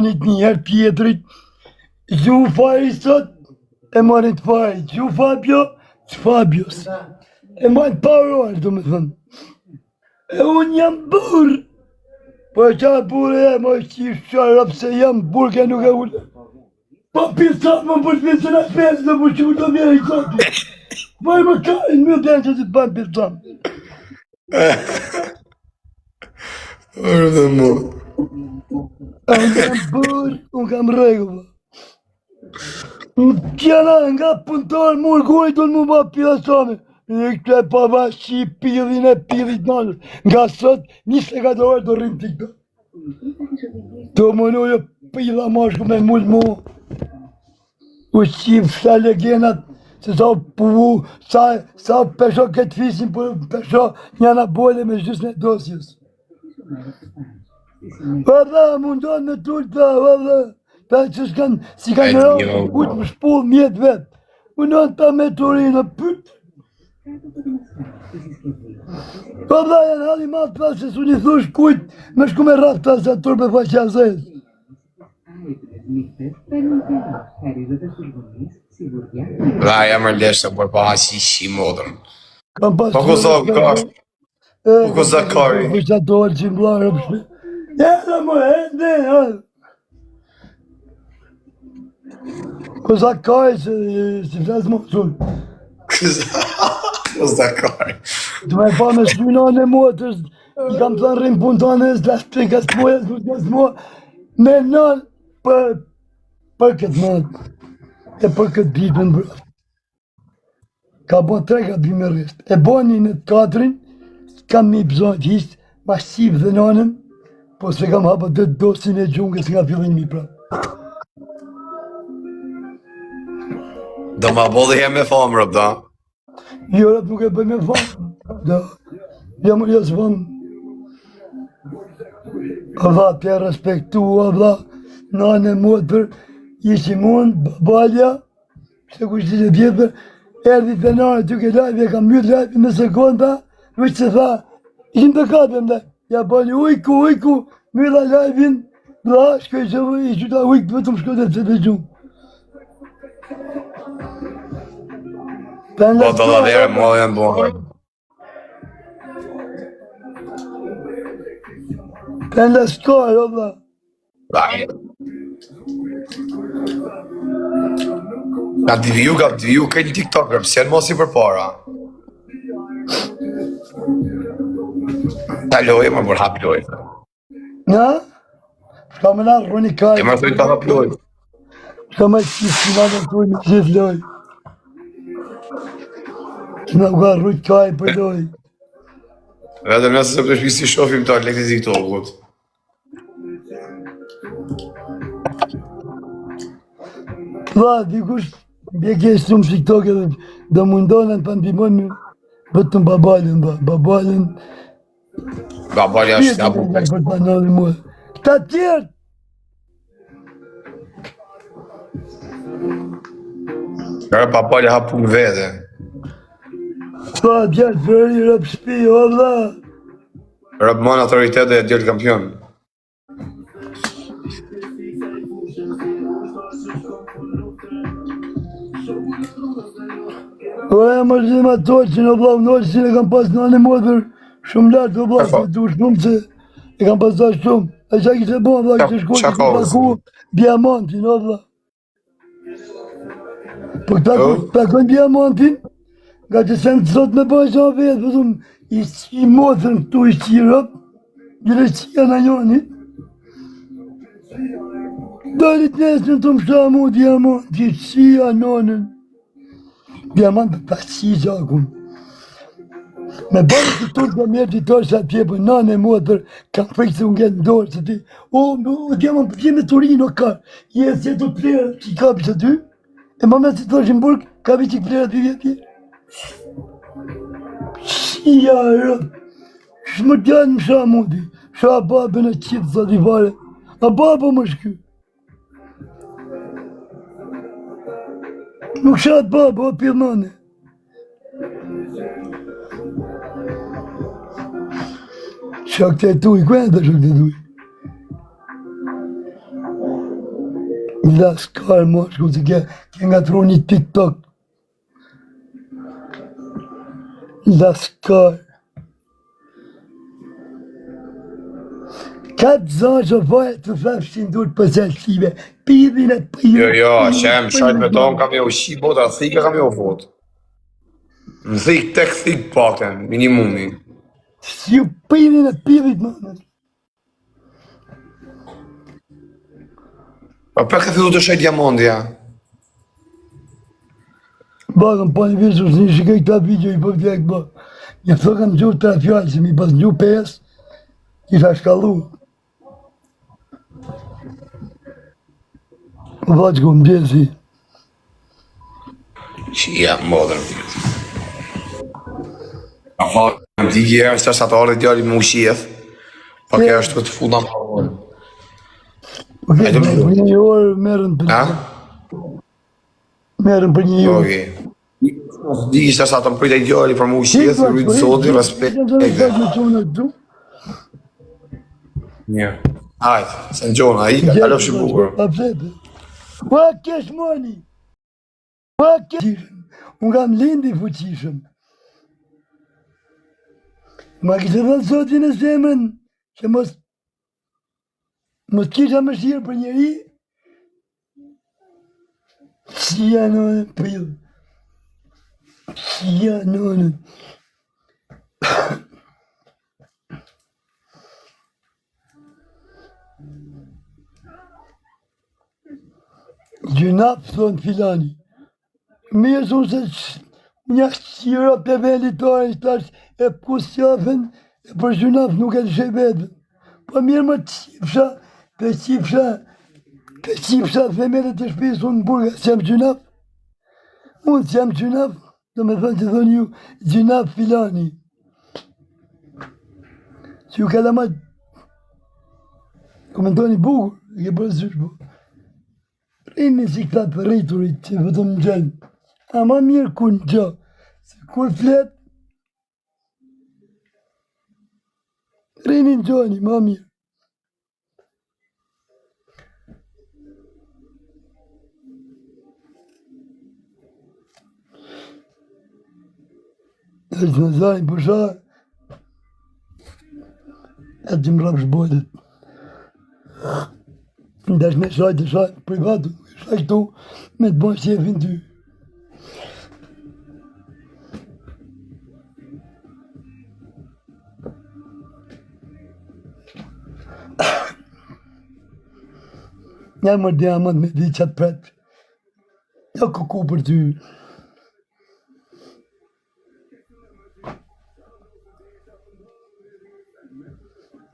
Njëherë Pietrit, gju fari sot, e marit fari, gju Fabio, që Fabios. E marit paror, do me thënë. E unë jam burë. Po qa burë e, ma qishë qarë, se jam burë, ke nuk e ullë. Po pisat më përshpit se në shpesë, dhe përshqyur të vjerë i sotë. Vaj më kajnë, më të që të banë pisat. Orë dhe mu. Unë jam burë, unë kam regullë. Tjena nga punëtarë murguri të në mu ba pjasame. Në këtë e pava shi pillin e pillit nalës. Nga sot, 24 orë të rrimë të këtë. Të mënojë pilla mashku me mullë mu. U qim shta legenat, se sa puvu, sa pesho këtë fisin, pesho njëna bojle me gjysë në dosjes. Valla, mundon me tullë ta, valla. Ta që s'kan, si kanë rrë, ujtë më shpullë mjetë vetë. Mundon ta me turinë, pytë. Valla, janë halli matë pas, se su një thush kujtë, me shku me rrath pas atë turbe faqja zezë. Dha, jam rëlleshtë, por pa si shi modën. Po ku sa kari? Po ku sa kari? Po që ato orë që më blarë përshme. Edhe më hende, ko sa kari që si flasë më shumë. Ko sa kari? Të me pa me shlynon e motës, i kam të rrimë punë të anës, las të ka s'mojës, nuk ka s'mojë, me nënë për këtë mëtë, e për këtë ditë në brëftë. Ka bo 3 ka bime rrështë. E bo një në të 4-rin, kam mi pëzojt histë, ma shqipë dhe nënën, po se kam hapa të dosin e gjungës nga fillimi pra. Do ma bo dhe jem me famë, rëp, da? Jo, rëp nuk e bëj me famë, da. Jam u jasë famë. Ava, t'ja respektu, ava, nënë e motër, ishi mund, babalja, se ku ishte që vjetër, erdi të nërë, ty ke lajve, kam mjët lajve me sekonda, vëqë se tha, ishim të kapëm dhe, ja bani ujku, mjëla lajvin, dha, shkoj që i qyta ujkë, vetëm shkoj dhe të të gjumë. Po të da dhere, mua dhe janë buhë. Pen la shkoj, olla. Ka diviju, kejtë një TikToker, pëse janë mos i për para. Ta lojë, më bërë hap lojë. Nga? Shka me nga rruni kaj. E më thujnë ta hap lojë. Shka me qisë që nga në tuj në gjithë lojë. Që nga ka rrujt kaj për lojë. Edhe nëse se për shpisi shofim të lektizik të ogut. Dha, dikush, bje ke shumë TikTok edhe dhe mundonën për ndimojnë vetëm babalën, babalën. Babalja është ja bukë. Për të nëllë mua. Këta tjertë! Kërë babalja hap punë vete. Dha, tjertë përri rëp shpi, o dha. Rëp mon autoritet dhe djellë kampion. O e më rëzim ato që në vlau nërë që e kam pas në anë modër shumë lartë o vlau, se du shumë që e kam pas da shumë. E që kështë e bon, vlau, kështë shkoj kështë paku diamantin, o vlau. Po këta pakojnë diamantin, nga që se në të sot me bëjë që a vetë, pëtëm, i qi modërën këtu i qi rëp, gjire qia në njonit. Dalit nesë në të më shta mu diamantin, qia nonën. Diamant për pasqi gjakun. Me bërë të turë të mërë të torë që atje për nanë e motër, kam frikë se unë gjetë në dorë që ti. O, diamant për tje me Torino ka, jesë që të plerë që i kapi që ty, e më me si të është në burg, kapi që i plerë të vjetë. Qia rëpë, shmë t'janë më shah mundi, shah babën e qitë sa t'i fare, a babë më shky. Nuk shatë babë, o pjellmane. Shak të tuj, kënë të shak të tuj? Dhe s'kar mo, shku se ke nga tru një TikTok. Dhe s'kar. Katë zanë që fajë të thefshin dur për selësive. Pidhin e pidhin. Jo, shem, shajt me tonë kam jo shi bota, thika kam jo fut. Në thik, tek thik pakten, minimumi. Si ju pidhin e pidhin, manë. Pa për ka fillu të shajt diamondja. Bakëm pa një vishë është një shikaj këta video i për vjek bë. Një thë kam gjurë 3 fjallë, që mi pas një 5, isha shkallu. Vaqë ku më gjesi. Që jam modër në tjët. A falë, në t'i gjerë, së sa të orë dhe djali më ushjeth. Pa kja është këtë funda më orë. Oke, për një orë merën për Ha? Merën për një orë. Oke. Digi së sa të më prit e djali për më ushjeth, rritë zoti, respekt. Një. Hajtë, se në gjona, i ka kalofë që bukur. Pa psete. Pa kesh moni. Pa kesh. Unë kam lindi fuqishëm. Ma kështë dhe zotin e zemën, që mos kisha më shirë për njeri, si janë prilë. Si janë. Gjynap, thonë filani. Mirë thonë se një shqira për velitare, ishtash e kusjafën, e për gjynap nuk e të shebetën. Po mirë më të qipsha femere të shpisë unë në burga, si jam gjynap. Unë si jam gjynap, do me thënë që thonë ju, gjynap filani. Që ju kalamat, komentoni bukur, e ke bërë zysh bu. Rini si këta të rriturit që vëtëm në gjenë. A ma mirë ku në gjë, se kur flet, rini në gjoni, ma mirë. është në zajnë përsha, e që më rapë shbojtet. Ndash me shajt e shajt privatu, shajtu me të bojnë shefin ty. Një më diamant me di qatë pretë. Ja kuku për ty.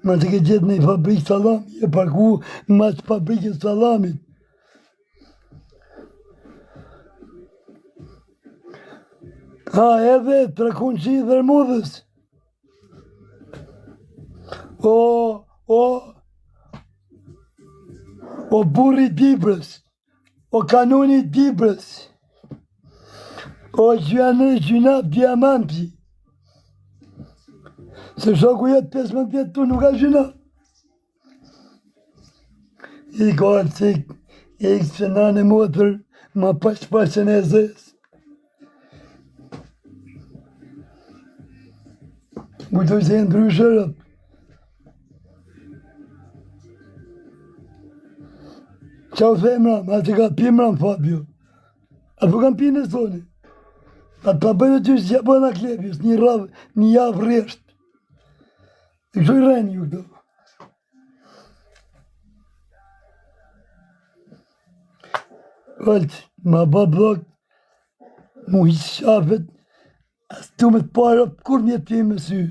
Ma të ke gjithë në i fabrikë salami, e parku mas fabrikës salamit. Ha, edhe trakunqi i dhermudhës. O burri Dibrës, o kanoni Dibrës, o gjynap diamanti. Se shoku jetë 15 vjetë tu nuk ka gjynap. I ka arcik, e i kësë nane motër, ma pashpashën e zesë. Kujtoj se e ndryshërët. Qau femra, ma që ka pimra në Fabio. A po kam pinë e soni. A të bëjë të që bëjë në klepjës, një javë rreshtë. I kështu i reni ju këto. Vëllë, ma ba blok, mu i shafet, as tu me të para kur një ti me sy.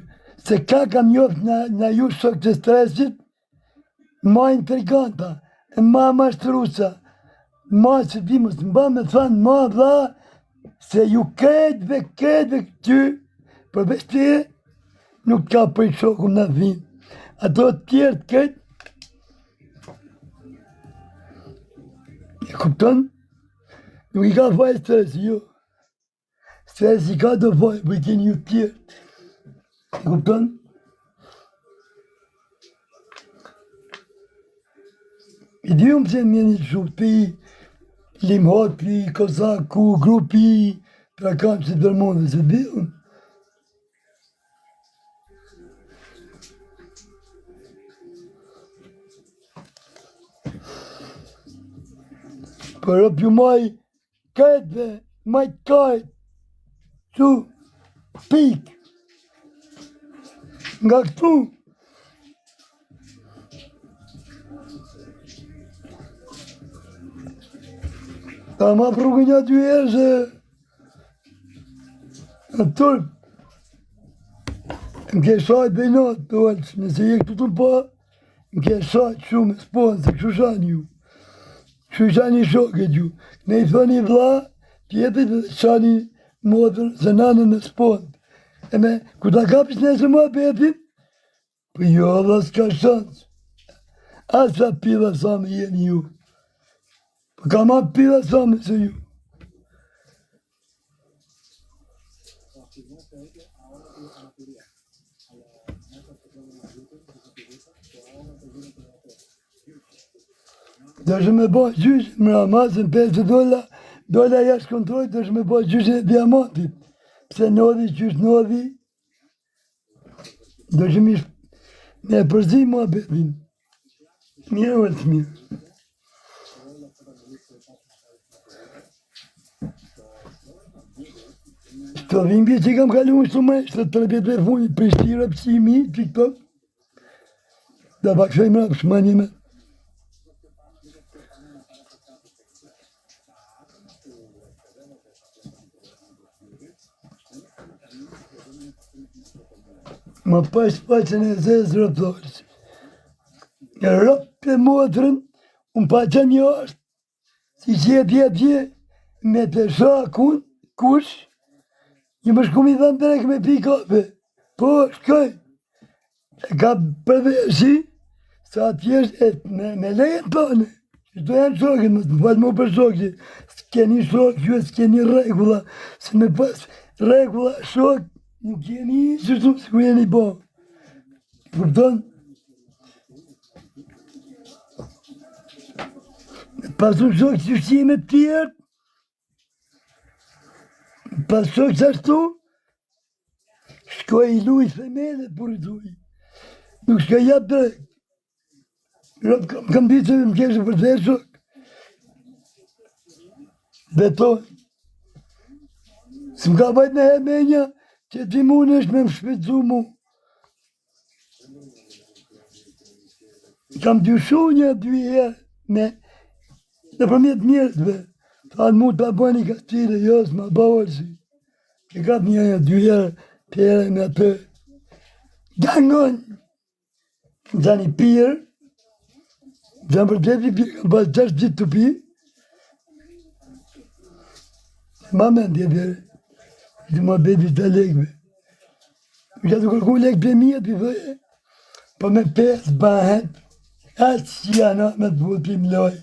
Se ka kam njoft në ju shok të stresit, ma intriganta, ma mashtrusa, ma që di mos mba me thanë, ma dha, se ju ketve këty, përveç ti, nuk ka për shoku në dhimë. Ato tjerë të këtë, e kupton? Nuk i ka faj stresi, jo. Stresi ka të faj, për i keni ju tjerë. E kupton? I di unë pëse më një shumë të i Limhopi, Kozaku, grupi, pra kam që të dërmonë se bihun. Për rëpju maj kajtëve, maj kajtë, që pikë, nga këtu. Ta ma prugë një 2 herë se në tërpë, më ke shajtë dhe natë, të valës, nëse je këtu të pa, më ke shajtë shumë, s'ponë, se kështu shani ju. Kështu shani shokët ju. Ne i thoni vla, tjetët dhe shani modër, se nanën e s'ponë. E me, ku ta kapis nëse ma betin, për jo dhe s'ka shansë. Asa pila sa me jeni ju. Për ka ma pila sa me se ju. Dërshë me ba gjysh më ramasën $50, dola jashtë kontrollit, dërshë me ba gjyshin e diamantit. Pse nodhi, qysh nodhi, dërshë me përzi mua betin. Mirë o të mirë. Shtë dhimbje që kam kalu më shumë, shtë të rëpjet dhe funit, Prishtira, pësimi, TikTok, da pak shëjmë rapë shmanjime. Më pash paqen e zezë rëptorës. Rëpë e motrën, unë pa që një është, si që tje, me të shakun, kush, një më shku mi dhamë drek me pi kafe. Po, shkoj, e ka përveshi, sa tjesht me lejen tane. Shto janë shokët, më falë më për shokët, s'keni shokë, ju s'keni regula, se me pas regula shokë, nuk jeni qështu se ku jeni bo. Kupton? Pasu shokë që shqime të tjerë, pas shokë që ashtu, shkoj i luj themele për i thuj. Nuk shkoj jap drejt. Kam ditë që më keshë për të shokë. Beton. Së më ka bajt në hemenja, që ti mund është me më shpetsu mu. Kam dyshu një 2 herë me në përmjet njerëzve. Thanë mu të bëni kastire, jo s'ma bavorësi. Ke kap një 2 herë pere me atë. Gangon. Në zani pirë. Zanë për tepi pirë, kam pas 6 ditë të pirë. Ma mendje pere. Që ma bebi të lekve. Që të kërku lekë për mjetë, për thëje, po me 5 bahet, atë që janë me të butë për mloj,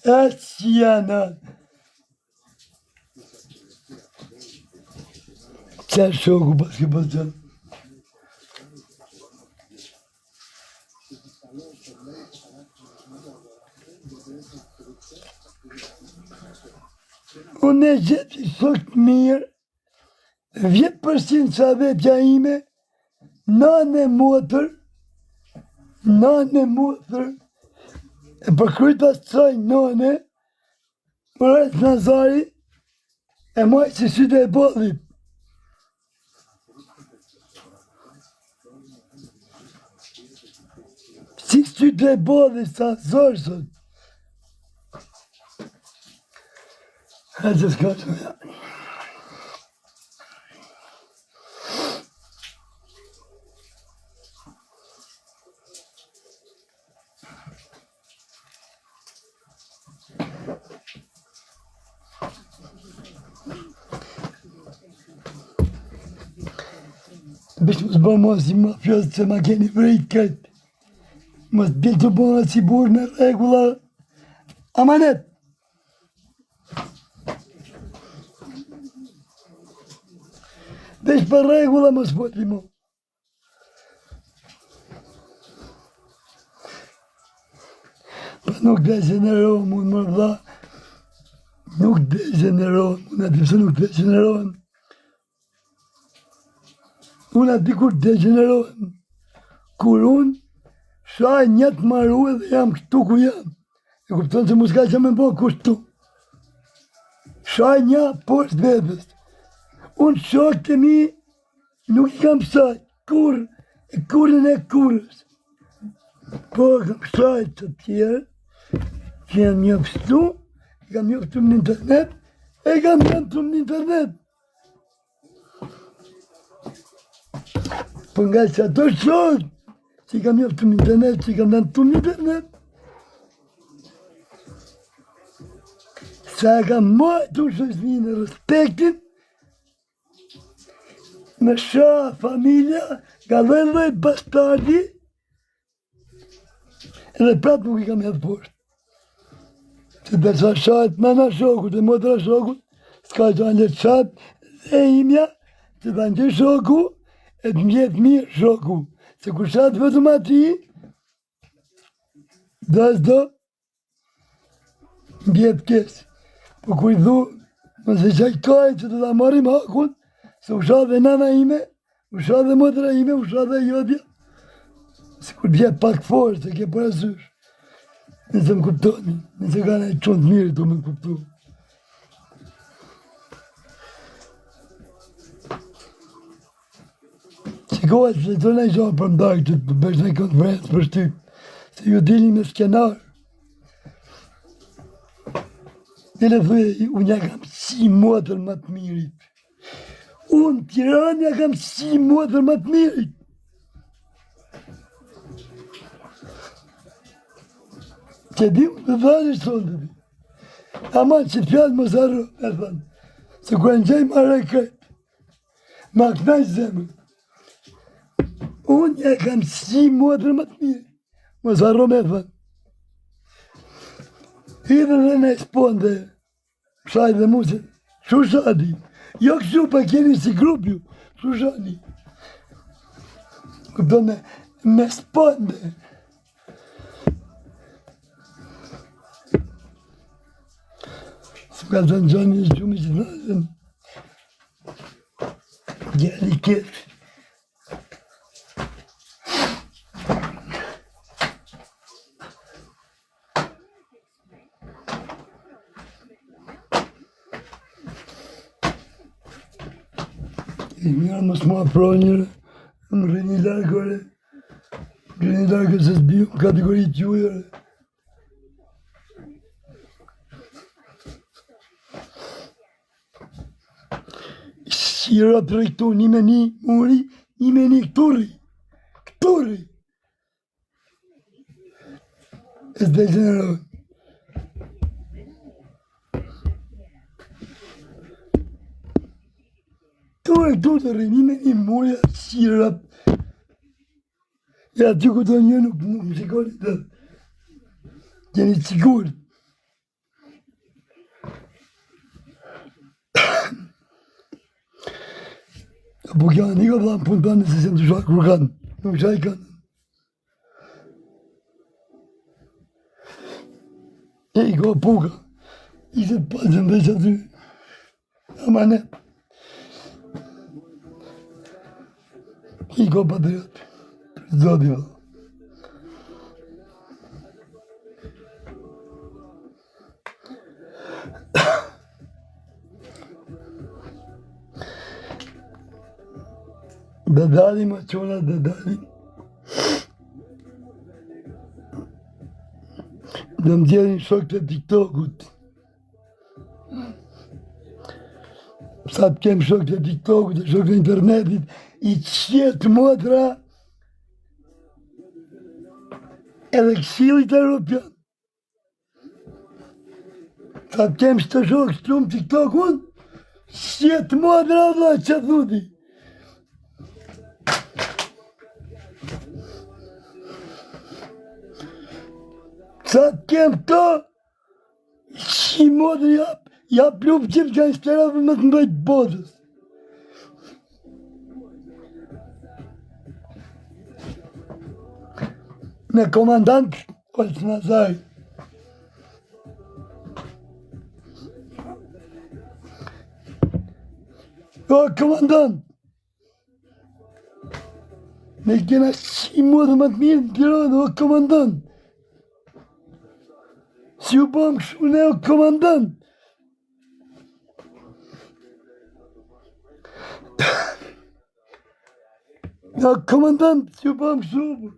atë që janë. Qa shoku pas ke pas qanë. Unë e gjithë i shokë mirë, 10% sa vepja ime, nanë e motër, e përkryt pas të saj nanë, për e të Nazari, e maj që syte e bodhit. Si syte e bodhit sa zorë sot. Hajde s'ka që me janë. Bish mos bëmë mos si mafjos që ma keni vrejt këtë. Mos bil të bëmë si burë me regula. Amanet! Bish për regula mos fotli mo. Pa nuk dhe që në rohë mund më vla. nuk degenerohen, unë ati pëse nuk degenerohen. Unë ati kur degenerohen, kur unë shaj një të maru edhe jam këtu ku jam. E kupton që mu s'ka që me bo kushtu. Shaj një poshtë vetës. Unë shok të mi nuk i kam shaj, kur, e kurën e kurës. Po kam shaj të tjerë, që janë mjoftu, i kam mjoftu në internet, e kam mjoftu në internet. Po nga që ato shok, që i kam mjoftu në internet, që i kam mjoftu në internet, sa e kam mojtu shoqërinë në respektin, me shoh familja, nga lloj bastardi, edhe prapë nuk i kam hedhë poshtë. Se dërsa shahet nëna shokut e motra shokut, s'ka që anë letë shatë dhe imja, që të anë që shoku, e të mjetë mirë shoku. Se kur shatë vetëm ati, do s'do, mbjetë kesë. Po ku i dhu, më se qajtoj që të da marim hakun, se u shatë dhe nana ime, u shatë dhe motra ime, u shatë dhe jodja. Se kur bje pak forë, se ke parasysh. Nëse më kuptoni, nëse ka në qonë të mirë të më kuptu. Qikohet se të në i shohë për mdakë që të bësh në konferencë për shtyp, se ju dilni me skenar. Dile thuje, unë ja kam si motër më të mirit. Unë Tiranë ja kam si motër më të mirit. Që di unë të thani shtonë të di. Ama që të fjallë më zarro, e thënë. Se kërë në gjej marre këtë, ma kënaj zemën. Unë ja kam si motër më të mirë. Më zarro me thënë. Hidhe dhe në esponde, shaj dhe mu se, shu shadi. Jo kështu pa keni si grup ju, shu shadi. Këpëtone, me sponde. S'ka të në gjoni e gjumë që nëzën. Gjeli këtë. I mirë më s'ma pro njëre, më rrini largore. Rrini largore se s'biju në kategori t'jujere. Shira për këtu, një me një muri, një me një këturi. Këturi! E s'de gjenerojnë. Këtu të rri, një me një muri, shira. Ja, që ku të një nuk më shikoni të. Gjeni sigur. Po kja një ka vëllam punë përnë se sem të shak kur kanë, nuk shaj kanë. E i ka puka, i se pasën veç aty, ama ne. I ka patriot, për zoti vëllam. Dadali ma qona dadali. Dhe më djerin shok të TikTokut. Sa të kem shok të TikTokut e shok të internetit, i qjetë motra edhe Këshillit Evropian. Sa të kem shtë shok shtu më TikTokun, qjetë motra dhe që thuti. Sa të kem këto, që modë jap lupë qipë që në shterave më të mbëjtë botës. Me komandant, Oltë Nazaj. O, komandant! Ne kena 100 modë më të mirë në Tiranë, o, komandant! Si u bëm kështu ne, o, komandant! O, komandant, si u bëm kështu!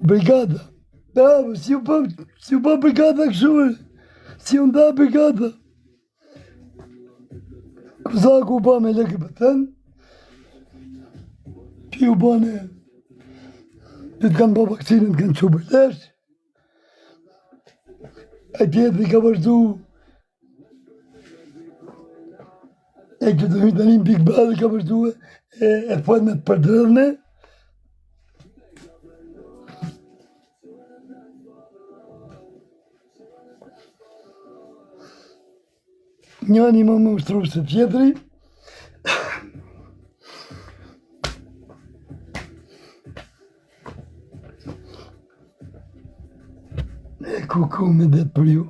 Brigada! Bravo, si u bëm brigada kështu! Si u nda brigada! Kozaku u bëm e lekë për tënë, që u bëne, që të kanë bë vakcinën, të kanë që për lesh, e tjetëri ka vazhdu, e që të hytë në një Big Brother ka vazhdu e fojnë të përdrërne, njëni më më ushtru se tjetëri, e kuku me detë për ju.